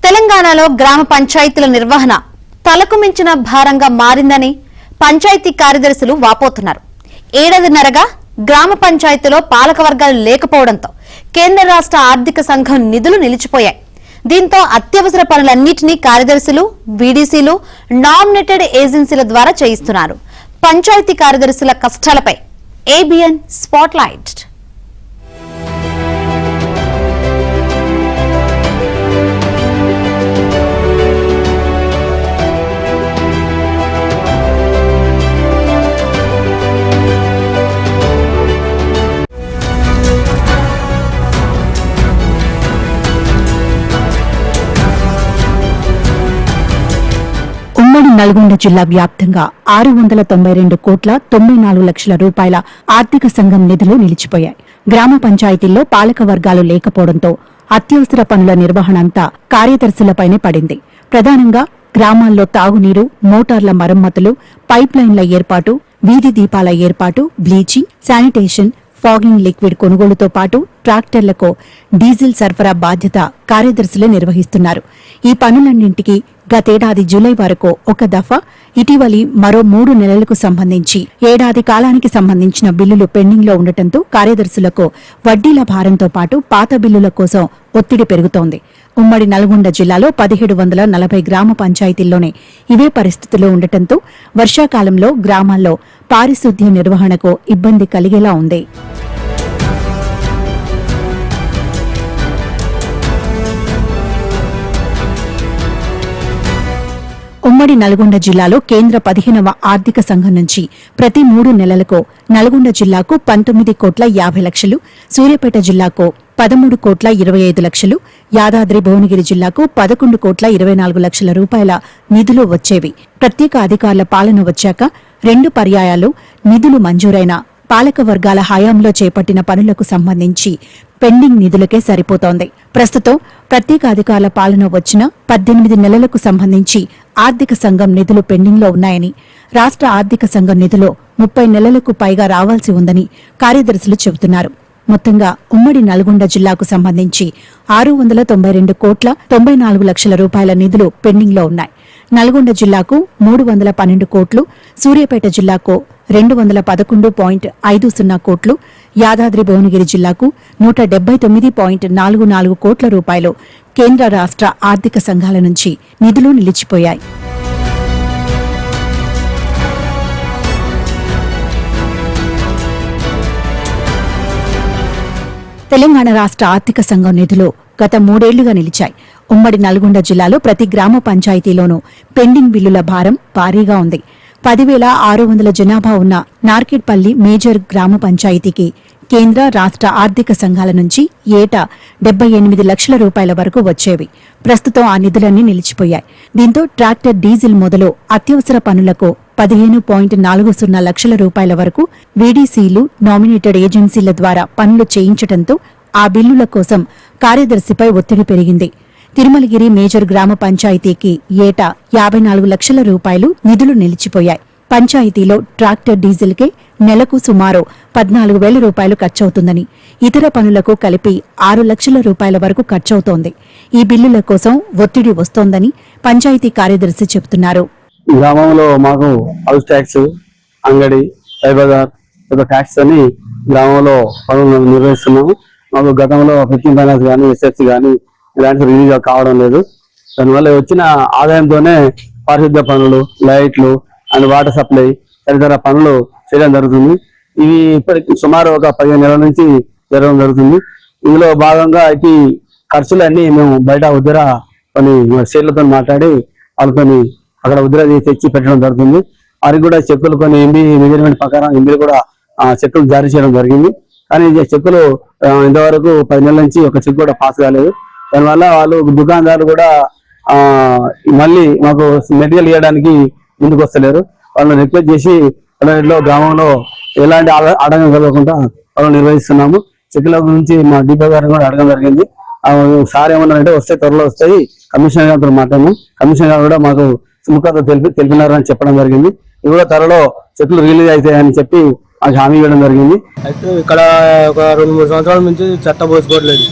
తెలంగాణలో గ్రామ పంచాయతీల నిర్వహణ తలకు మించిన భారంగా మారిందని పంచాయతీ కార్యదర్శులు వాపోతున్నారు. ఏడాదిన్నరగా గ్రామ పంచాయతీలో పాలకవర్గాలు లేకపోవడంతో కేంద్ర రాష్ట్ర ఆర్థిక సంఘం నిధులు నిలిచిపోయాయి. దీంతో అత్యవసర పనులన్నింటినీ కార్యదర్శులు, వీడీసీలు, నామినేటెడ్ ఏజెన్సీల ద్వారా చేయిస్తున్నారు. పంచాయతీ కార్యదర్శుల కష్టాలపై ఏబిఎన్ స్పాట్లైట్. ఉమ్మడి నల్గొండ జిల్లా వ్యాప్తంగా 692 కోట్ల 94 లక్షల రూపాయల ఆర్థిక సంఘం నిధులు నిలిచిపోయాయి. గ్రామ పంచాయతీల్లో పాలక వర్గాలు లేకపోవడంతో అత్యవసర పనుల నిర్వహణ అంతా కార్యదర్శులపైనే పడింది. ప్రధానంగా గ్రామాల్లో తాగునీరు, మోటార్ల మరమ్మతులు, పైప్లైన్ల ఏర్పాటు, వీధి దీపాల ఏర్పాటు, బ్లీచింగ్, శానిటేషన్, ఫాగింగ్ లిక్విడ్ కొనుగోలుతో పాటు ట్రాక్టర్లకు డీజిల్ సరఫరా బాధ్యత కార్యదర్శులే నిర్వహిస్తున్నారు. ఈ పనులన్నింటికీ గతేడాది జూలై వరకు ఒక దఫా, ఇటీవలి మరో 3 నెలలకు సంబంధించి ఏడాది కాలానికి సంబంధించిన బిల్లులు పెండింగ్ లో ఉండటంతో కార్యదర్శులకు వడ్డీల భారంతో పాటు పాత బిల్లుల కోసం ఒత్తిడి పెరుగుతోంది. ఉమ్మడి నల్గొండ జిల్లాలో 1740 గ్రామ పంచాయతీల్లోనే ఇవే పరిస్థితుల్లో ఉండటంతో వర్షాకాలంలో గ్రామాల్లో పారిశుద్ధ్య నిర్వహణకు ఇబ్బంది కలిగేలా ఉంది. ఉమ్మడి నల్గొండ జిల్లాలో కేంద్ర 15వ ఆర్థిక సంఘం నుంచి ప్రతి 3 నెలలకు నల్గొండ జిల్లాకు 19 కోట్ల 50 లక్షలు, సూర్యాపేట జిల్లాకు 13 కోట్ల 25 లక్షలు, యాదాద్రి భువనగిరి జిల్లాకు 11 కోట్ల 24 లక్షల రూపాయల నిధులు వచ్చేవి. ప్రత్యేక అధికారుల పాలన వచ్చాక 2 పర్యాయాలు నిధులు మంజూరైన పాలక వర్గాల హయాంలో చేపట్టిన పనులకు సంబంధించి పెండింగ్ నిధులకే సరిపోతోంది. ప్రస్తుతం ప్రత్యేక అధికారుల పాలన వచ్చిన 18 నెలలకు సంబంధించి ఆర్థిక సంఘం నిధులు పెండింగ్లో ఉన్నాయని, రాష్ట్ర ఆర్థిక సంఘం నిధులు 30 నెలలకు పైగా రావాల్సి ఉందని కార్యదర్శులు చెబుతున్నారు. మొత్తంగా ఉమ్మడి నల్గొండ జిల్లాకు సంబంధించి 692 కోట్ల 94 లక్షల రూపాయల నిధులు పెండింగ్లో ఉన్నాయి. నల్గొండ జిల్లాకు 312 కోట్లు, సూర్యాపేట జిల్లాకు 211.50 కోట్లు, యాదాద్రి భువనగిరి జిల్లాకు 179.44 కోట్ల రూపాయలు కేంద్ర రాష్ట్ర ఆర్థిక సంఘాల నుంచి నిధులు నిలిచిపోయాయి. తెలంగాణ రాష్ట్ర ఆర్థిక సంఘం నిధులు గత 3 ఏళ్లుగా నిలిచాయి. ఉమ్మడి నల్గొండ జిల్లాలో ప్రతి గ్రామ పంచాయతీలోనూ పెండింగ్ బిల్లుల భారం భారీగా ఉంది. 10,600 జనాభా ఉన్న నార్కెట్పల్లి మేజర్ గ్రామ పంచాయతీకి కేంద్ర రాష్ట్ర ఆర్థిక సంఘాల నుంచి ఏటా 78 లక్షల రూపాయల వరకు వచ్చేవి. ప్రస్తుతం ఆ నిధులన్నీ నిలిచిపోయాయి. దీంతో ట్రాక్టర్ డీజిల్ మొదలు అత్యవసర పనులకు 15.40 లక్షల రూపాయల వరకు వీడీసీలు, నామినేటెడ్ ఏజెన్సీల ద్వారా పనులు చేయించడంతో ఆ బిల్లుల కోసం కార్యదర్శిపై ఒత్తిడి పెరిగింది. తిరుమలగిరి మేజర్ గ్రామ పంచాయతీకి ఏటా 54 లక్షల రూపాయలు నిధులు నిలిచిపోయాయి. పంచాయతీలో ట్రాక్టర్ డీజిల్కే నెలకు సుమారు 14,000 రూపాయలు ఖర్చవుతుందని, ఇతర పనులకు కలిపి 6 లక్షల రూపాయల వరకు ఖర్చవుతోంది. ఈ బిల్లుల కోసం ఒత్తిడి వస్తోందని పంచాయతీ కార్యదర్శి చెబుతున్నారు. గ్రామంలో మాకు హౌస్ ట్యాక్స్, అంగడి, సైబజార్ ట్యాక్స్ అని గ్రామంలో పనులు నిర్వహిస్తున్నాము. మాకు గతంలో 15 ఫైనాన్స్ కానీ, ఎస్ఎఫ్సి కానీ ఇలాంటి రిలీజ్ కావడం లేదు. దానివల్ల వచ్చిన ఆదాయంతోనే పారిశుద్ధ్య పనులు, లైట్లు అండ్ వాటర్ సప్లై తదితర పనులు చేయడం జరుగుతుంది. ఇవి ఇప్పటికి సుమారు ఒక 15 నెలల నుంచి జరగడం జరుగుతుంది. ఇందులో భాగంగా ఈ ఖర్చులన్నీ మేము బయట ఉద్దర కొన్ని షేర్లతో మాట్లాడి వాళ్ళతో అక్కడ ఉద్దర తెచ్చి పెట్టడం జరుగుతుంది. వారికి కూడా చెక్కులు కొన్ని మెజర్మెంట్ ప్రకారం ఎంబీలు కూడా చెక్కులు జారీ చేయడం జరిగింది. కానీ చెక్కులు ఇంతవరకు 10 నెలల నుంచి ఒక చెక్ కూడా పాస్ కాలేదు. దానివల్ల వాళ్ళు దుకాణదారులు కూడా మళ్ళీ మాకు మెటీరియల్ ఇవ్వడానికి ముందుకు వస్తలేరు. వాళ్ళని రిక్వెస్ట్ చేసి గ్రామంలో ఎలాంటి ఆటంకం కలగకుండా వాళ్ళు నిర్వహిస్తున్నాము. చెక్కుల గురించి మా డిపో గారిని కూడా అడగడం జరిగింది. సార్ ఏమన్నారంటే వస్తే త్వరలో వస్తాయి, కమిషనర్ గారితో మాట్లాడాము. కమిషనర్ గారు కూడా మాకు సుముఖత తెలిపినారని చెప్పడం జరిగింది. ఇవి కూడా త్వరలో చెక్కులు రిలీజ్ అవుతాయని చెప్పి మాకు హామీ ఇవ్వడం జరిగింది. అయితే ఇక్కడ ఒక 2-3 సంవత్సరాల నుంచి చెత్త పోసుకోవట్లేదు.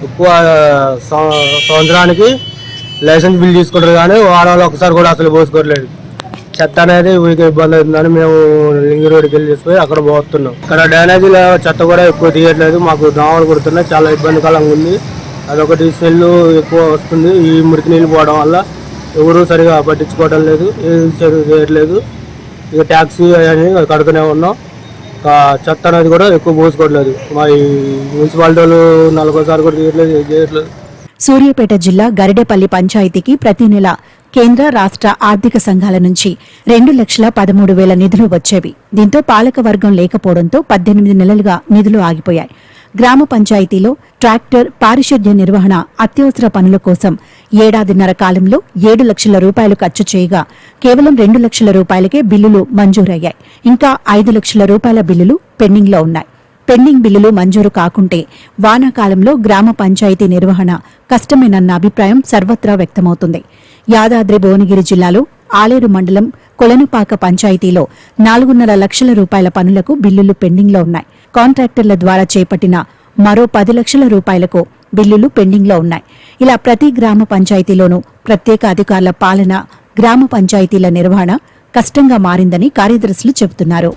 ఎక్కువ సంవత్సరానికి లైసెన్స్ బిల్ తీసుకుంటారు కానీ వారాలు ఒకసారి కూడా అసలు పోసుకోవట్లేదు. చెత్త అనేది ఊరికి ఇబ్బంది అవుతుందని మేము లింగి రోడ్డుకి వెళ్ళి తీసుకుపోయి అక్కడ పోతున్నాం. ఇక్కడ డ్రైనేజీలో చెత్త కూడా ఎక్కువ తీయట్లేదు, మాకు దోమలు కుడుతున్నాయి, చాలా ఇబ్బందికరంగా ఉంది. అదొకటి స్మెల్ ఎక్కువ వస్తుంది. ఈ మురికి నీళ్ళు పోవడం వల్ల ఎవరు సరిగా పట్టించుకోవడం లేదు, ఏం చేయట్లేదు. ఇక ట్యాక్సీ అని కడుతూనే ఉన్నాం. చెత్త అనేది కూడా ఎక్కువ పోసుకోవట్లేదు. మా ఈ మున్సిపాలిటీ వాళ్ళు 4 కూడా తీయట్లేదు, ఏం చేయట్లేదు. సూర్యాపేట జిల్లా గరిడేపల్లి పంచాయతీకి ప్రతి నెల కేంద్ర రాష్ట్ర ఆర్థిక సంఘాల నుంచి 2,13,000 నిధులు వచ్చేవి. దీంతో పాలకవర్గం లేకపోవడంతో 18 నెలలుగా నిధులు ఆగిపోయాయి. గ్రామ పంచాయతీలో ట్రాక్టర్, పారిశుద్ధ్య నిర్వహణ, అత్యవసర పనుల కోసం ఏడాదిన్నర కాలంలో 7 లక్షల రూపాయలు ఖర్చు చేయగా కేవలం 2 లక్షల రూపాయలకే బిల్లులు మంజూరయ్యాయి. ఇంకా 5 లక్షల రూపాయల బిల్లులు పెండింగ్లో ఉన్నాయి. పెండింగ్ బిల్లులు మంజూరు కాకుంటే వానాకాలంలో గ్రామ పంచాయతీ నిర్వహణ కష్టమేనన్న అభిప్రాయం సర్వత్రా వ్యక్తమవుతుంది. యాదాద్రి భువనగిరి జిల్లాలో ఆలేరు మండలం కొలనుపాక పంచాయతీలో 4.5 లక్షల రూపాయల పనులకు బిల్లులు పెండింగ్లో ఉన్నాయి. కాంట్రాక్టర్ల ద్వారా చేపట్టిన మరో 10 లక్షల రూపాయలకు బిల్లులు పెండింగ్లో ఉన్నాయి. ఇలా ప్రతి గ్రామ పంచాయతీలోనూ ప్రత్యేక అధికారుల పాలన, గ్రామ పంచాయతీల నిర్వహణ కష్టంగా మారిందని కార్యదర్శులు చెబుతున్నారు.